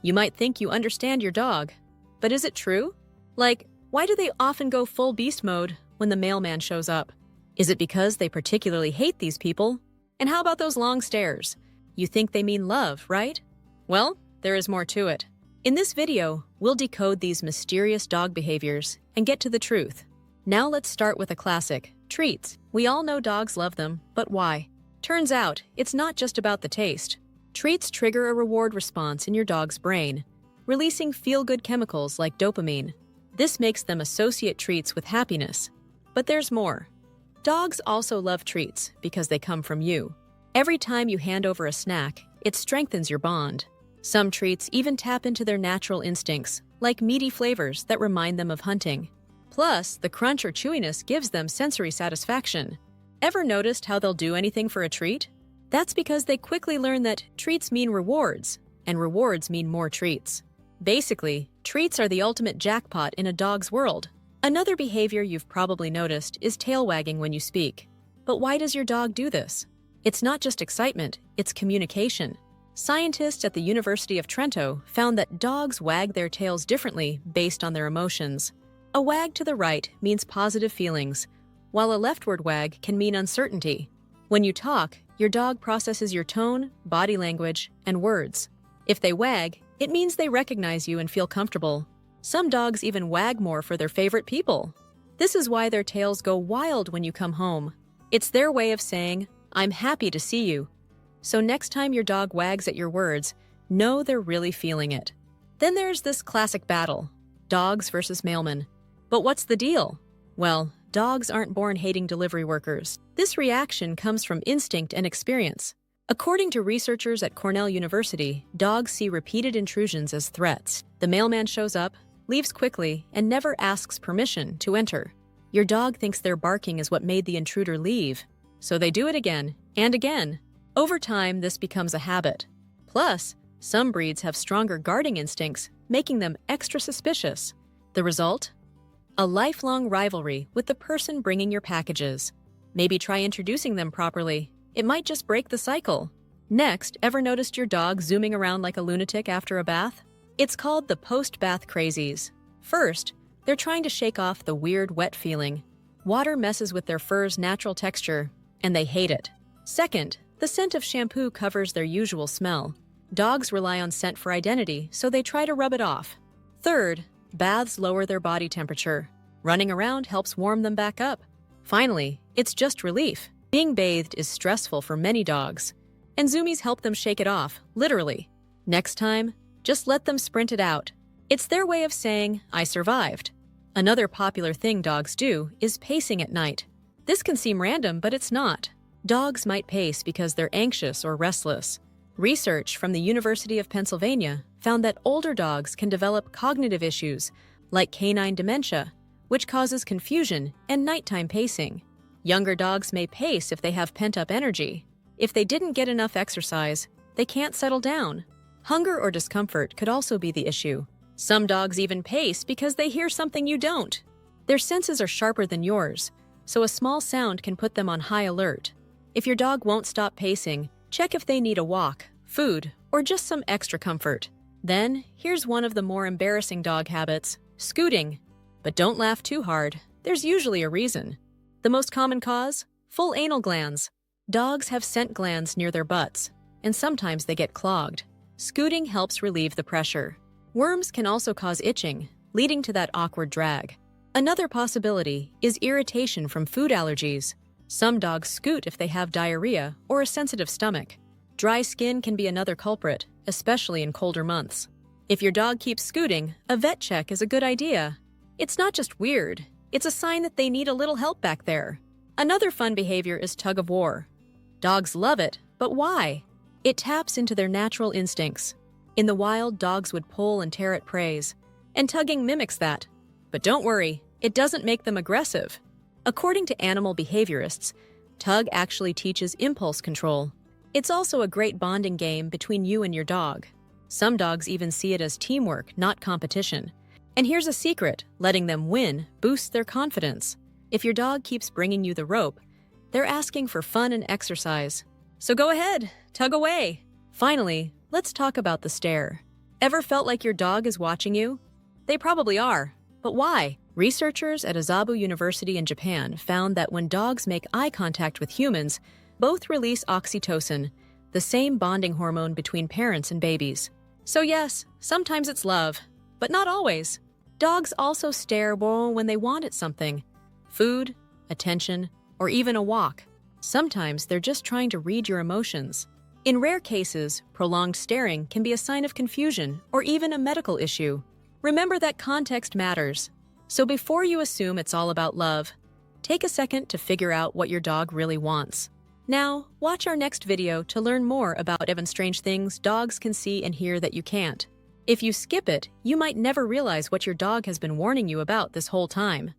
You might think you understand your dog, but is it true? Like, why do they often go full beast mode when the mailman shows up? Is it because they particularly hate these people? And how about those long stares? You think they mean love, right? Well, there is more to it. In this video, we'll decode these mysterious dog behaviors and get to the truth. Now let's start with a classic, treats. We all know dogs love them, but why? Turns out, it's not just about the taste. Treats trigger a reward response in your dog's brain, releasing feel-good chemicals like dopamine. This makes them associate treats with happiness. But there's more. Dogs also love treats because they come from you. Every time you hand over a snack, it strengthens your bond. Some treats even tap into their natural instincts, like meaty flavors that remind them of hunting. Plus, the crunch or chewiness gives them sensory satisfaction. Ever noticed how they'll do anything for a treat? That's because they quickly learn that treats mean rewards, and rewards mean more treats. Basically, treats are the ultimate jackpot in a dog's world. Another behavior you've probably noticed is tail wagging when you speak. But why does your dog do this? It's not just excitement, it's communication. Scientists at the University of Trento found that dogs wag their tails differently based on their emotions. A wag to the right means positive feelings, while a leftward wag can mean uncertainty. When you talk, your dog processes your tone, body language, and words. If they wag, it means they recognize you and feel comfortable. Some dogs even wag more for their favorite people. This is why their tails go wild when you come home. It's their way of saying, "I'm happy to see you." So next time your dog wags at your words, know they're really feeling it. Then there's this classic battle, dogs versus mailmen. But what's the deal? Well, dogs aren't born hating delivery workers. This reaction comes from instinct and experience. According to researchers at Cornell University, dogs see repeated intrusions as threats. The mailman shows up, leaves quickly, and never asks permission to enter. Your dog thinks their barking is what made the intruder leave, so they do it again and again. Over time, this becomes a habit. Plus, some breeds have stronger guarding instincts, making them extra suspicious. The result? A lifelong rivalry with the person bringing your packages. Maybe try introducing them properly. It might just break the cycle. Next, ever noticed your dog zooming around like a lunatic after a bath? It's called the post-bath crazies. First, they're trying to shake off the weird wet feeling. Water messes with their fur's natural texture, and they hate it. Second, the scent of shampoo covers their usual smell. Dogs rely on scent for identity, so they try to rub it off. Third, baths lower their body temperature. Running around helps warm them back up. Finally, it's just relief. Being bathed is stressful for many dogs, and zoomies help them shake it off, literally. Next time, just let them sprint it out. It's their way of saying, "I survived." Another popular thing dogs do is pacing at night. This can seem random, but it's not. Dogs might pace because they're anxious or restless. Research from the University of Pennsylvania found that older dogs can develop cognitive issues like canine dementia, which causes confusion and nighttime pacing. Younger dogs may pace if they have pent-up energy. If they didn't get enough exercise, they can't settle down. Hunger or discomfort could also be the issue. Some dogs even pace because they hear something you don't. Their senses are sharper than yours, so a small sound can put them on high alert. If your dog won't stop pacing, check if they need a walk, food, or just some extra comfort. Then, here's one of the more embarrassing dog habits, scooting. But don't laugh too hard. There's usually a reason. The most common cause? Full anal glands. Dogs have scent glands near their butts, and sometimes they get clogged. Scooting helps relieve the pressure. Worms can also cause itching, leading to that awkward drag. Another possibility is irritation from food allergies. Some dogs scoot if they have diarrhea or a sensitive stomach. Dry skin can be another culprit, especially in colder months. If your dog keeps scooting, a vet check is a good idea. It's not just weird, it's a sign that they need a little help back there. Another fun behavior is tug-of-war. Dogs love it, but why? It taps into their natural instincts. In the wild, dogs would pull and tear at prey, and tugging mimics that. But don't worry, it doesn't make them aggressive. According to animal behaviorists, tug actually teaches impulse control. It's also a great bonding game between you and your dog. Some dogs even see it as teamwork, not competition. And here's a secret, letting them win boosts their confidence. If your dog keeps bringing you the rope, they're asking for fun and exercise. So go ahead, tug away. Finally, let's talk about the stare. Ever felt like your dog is watching you? They probably are. But why? Researchers at Azabu University in Japan found that when dogs make eye contact with humans, both release oxytocin, the same bonding hormone between parents and babies. So yes, sometimes it's love, but not always. Dogs also stare when they want something: food, attention, or even a walk. Sometimes they're just trying to read your emotions. In rare cases, prolonged staring can be a sign of confusion or even a medical issue. Remember that context matters. So before you assume it's all about love, take a second to figure out what your dog really wants. Now, watch our next video to learn more about 7 strange things dogs can see and hear that you can't. If you skip it, you might never realize what your dog has been warning you about this whole time.